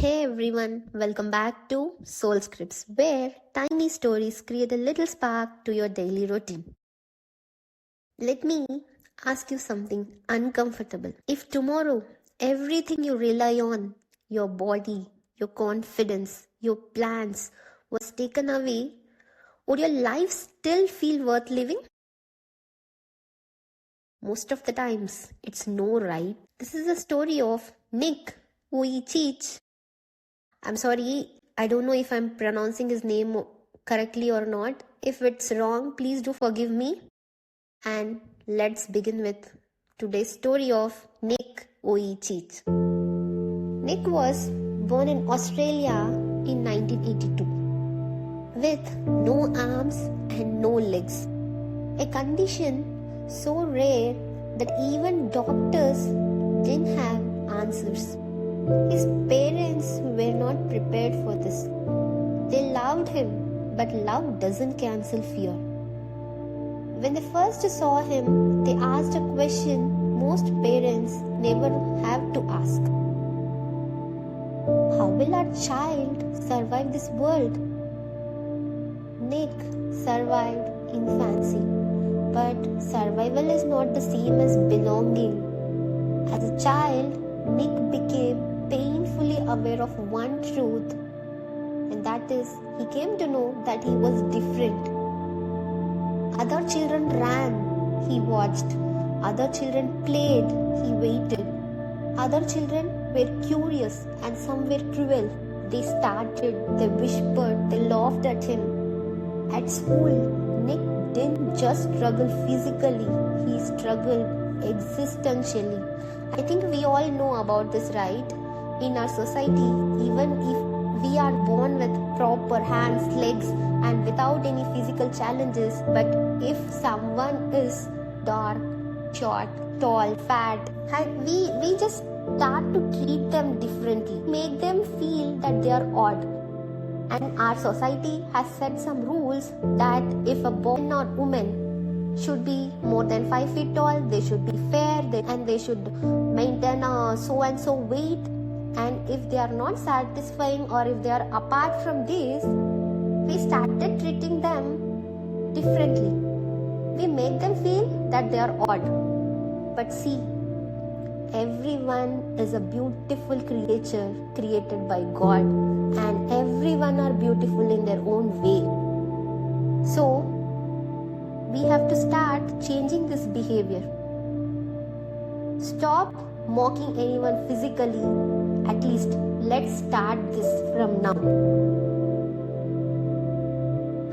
Hey everyone, welcome back to Soul Scripts, where tiny stories create a little spark to your daily routine. Let me ask you something uncomfortable. If tomorrow everything you rely on, your body, your confidence, your plans, was taken away, would your life still feel worth living? Most of the times, it's no, right? This is a story of Nick Vujicic. I'm sorry, I don't know if I'm pronouncing his name correctly or not. If it's wrong, please do forgive me. And let's begin with today's story of Nick Vujicic. Nick was born in Australia in 1982 with no arms and no legs. A condition so rare that even doctors didn't have answers. His parents were not prepared for this. They loved him, but love doesn't cancel fear. When they first saw him, they asked a question most parents never have to ask. How will our child survive this world? Nick survived infancy, but survival is not the same as belonging. As a child, Nick became painfully aware of one truth, and that is, he came to know that he was different. Other children ran, he watched. Other children played, he waited. Other children were curious and some were cruel. They started, they whispered, they laughed at him. At school, Nick didn't just struggle physically, he struggled existentially. I think we all know about this, right? In our society, even if we are born with proper hands, legs, and without any physical challenges, but if someone is dark, short, tall, fat, we just start to treat them differently, make them feel that they are odd. And our society has set some rules that if a boy or woman should be more than 5 feet tall, they should be fair, and they should maintain a so and so weight. And if they are not satisfying or if they are apart from this, we started treating them differently. We make them feel that they are odd. But see, everyone is a beautiful creature created by God, and everyone are beautiful in their own way. So, we have to start changing this behavior. Stop mocking anyone physically. At least let's start this from now.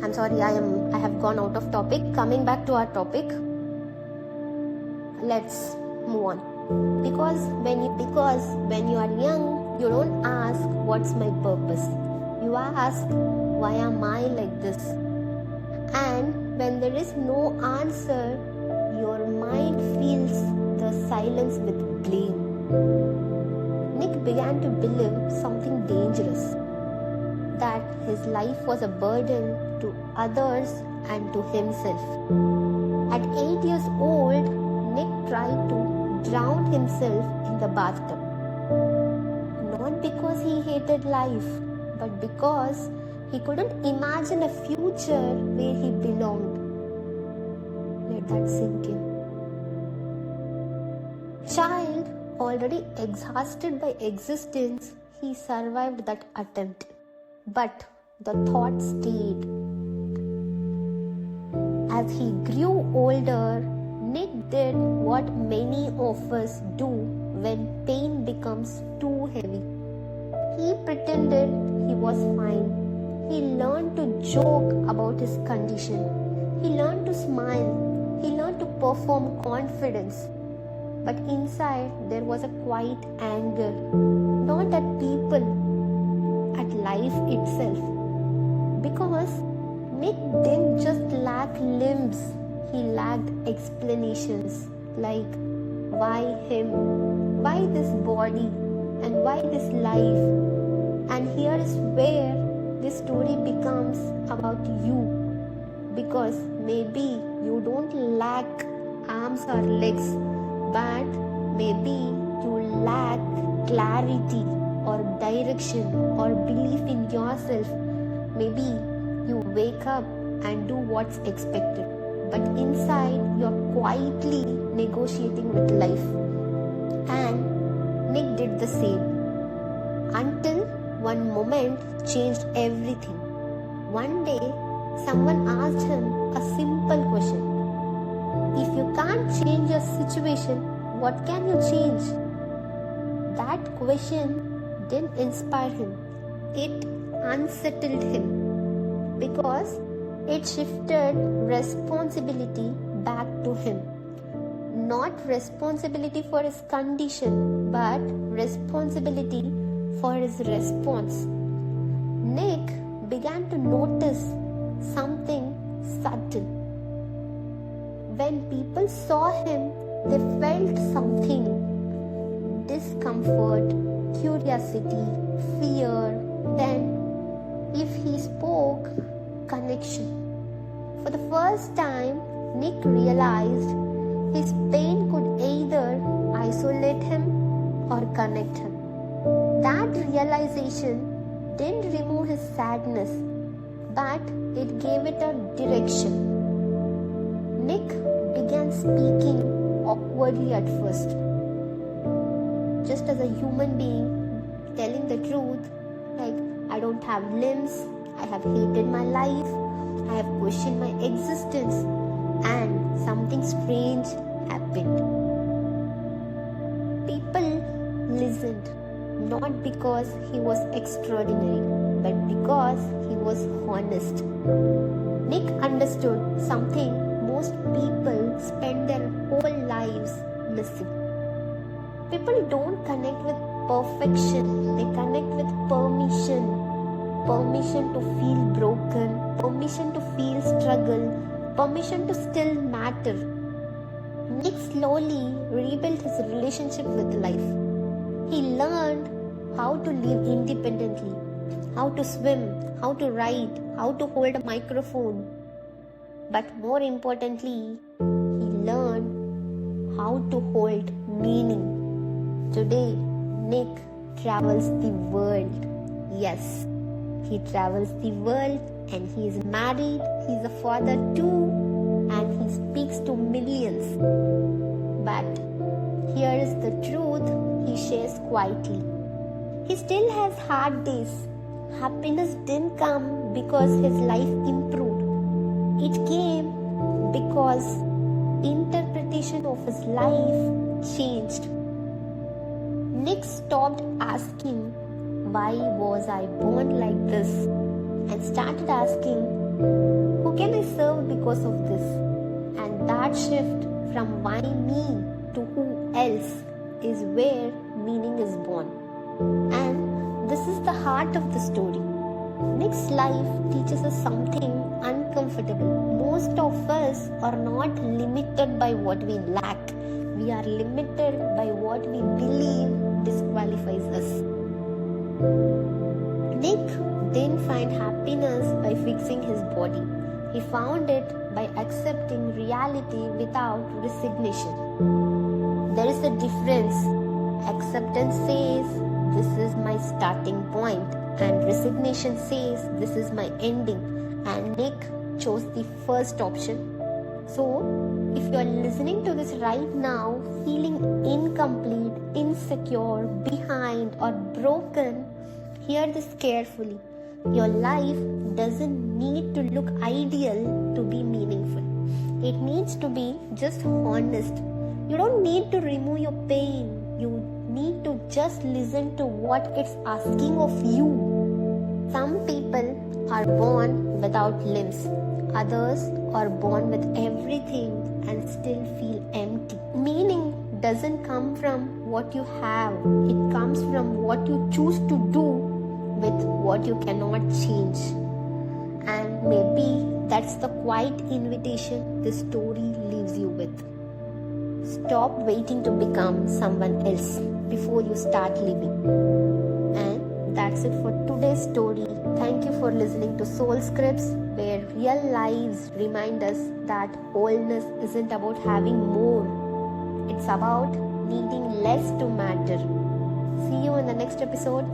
I'm sorry, I have gone out of topic. Coming back to our topic, let's move on. Because when you are young, you don't ask what's my purpose. You ask why am I like this? And when there is no answer, your mind fills the silence with blame. Nick began to believe something dangerous, that his life was a burden to others and to himself. At 8 years old, Nick tried to drown himself in the bathtub. Not because he hated life, but because he couldn't imagine a future where he belonged. Let that sink in. Child, already exhausted by existence, he survived that attempt. But the thought stayed. As he grew older, Nick did what many of us do when pain becomes too heavy. He pretended he was fine. He learned to joke about his condition. He learned to smile. He learned to perform confidence. But inside there was a quiet anger, not at people, at life itself. Because Nick didn't just lack limbs, he lacked explanations like why him, why this body, and why this life. And here is where this story becomes about you. Because maybe you don't lack arms or legs, but maybe you lack clarity or direction or belief in yourself. Maybe you wake up and do what's expected, but inside you're quietly negotiating with life. And Nick did the same until one moment changed everything. One day, someone asked him a simple question. If you can't change your situation, what can you change? That question didn't inspire him. It unsettled him because it shifted responsibility back to him. Not responsibility for his condition, but responsibility for his response. Nick began to notice something subtle. When people saw him, they felt something: discomfort, curiosity, fear. Then, if he spoke, connection. For the first time, Nick realized his pain could either isolate him or connect him. That realization didn't remove his sadness, but it gave it a direction. Nick began speaking awkwardly at first, just as a human being, telling the truth, like, I don't have limbs, I have hated my life, I have questioned my existence, and something strange happened. People listened, not because he was extraordinary, but because he was honest. Nick understood something most people spend their whole lives missing. People don't connect with perfection, they connect with permission. Permission to feel broken, permission to feel struggle, permission to still matter. Nick slowly rebuilt his relationship with life. He learned how to live independently, how to swim, how to write, how to hold a microphone. But more importantly, he learned how to hold meaning. Today, Nick travels the world. Yes, he travels the world, and he is married, he is a father too, and he speaks to millions. But here is the truth he shares quietly. He still has hard days. Happiness didn't come because his life improved. It came because interpretation of his life changed. Nick stopped asking, why was I born like this? And started asking, who can I serve because of this? And that shift from why me to who else is where meaning is born. And this is the heart of the story. Nick's life teaches us something uncomfortable. Most of us are not limited by what we lack. We are limited by what we believe disqualifies us. Nick didn't find happiness by fixing his body. He found it by accepting reality without resignation. There is a difference. Acceptance says, this is my starting point, and resignation says, this is my ending. And Nick chose the first option. So, if you are listening to this right now, feeling incomplete, insecure, behind, or broken, hear this carefully. Your life doesn't need to look ideal to be meaningful. It needs to be just honest. You don't need to remove your pain. You need to just listen to what it's asking of you. Some people are born without limbs. Others are born with everything and still feel empty. Meaning doesn't come from what you have. It comes from what you choose to do with what you cannot change. And maybe that's the quiet invitation this story leaves you with. Stop waiting to become someone else before you start living. And that's it for today's story. Thank you for listening to Soul Scripts, where real lives remind us that wholeness isn't about having more. It's about needing less to matter. See you in the next episode.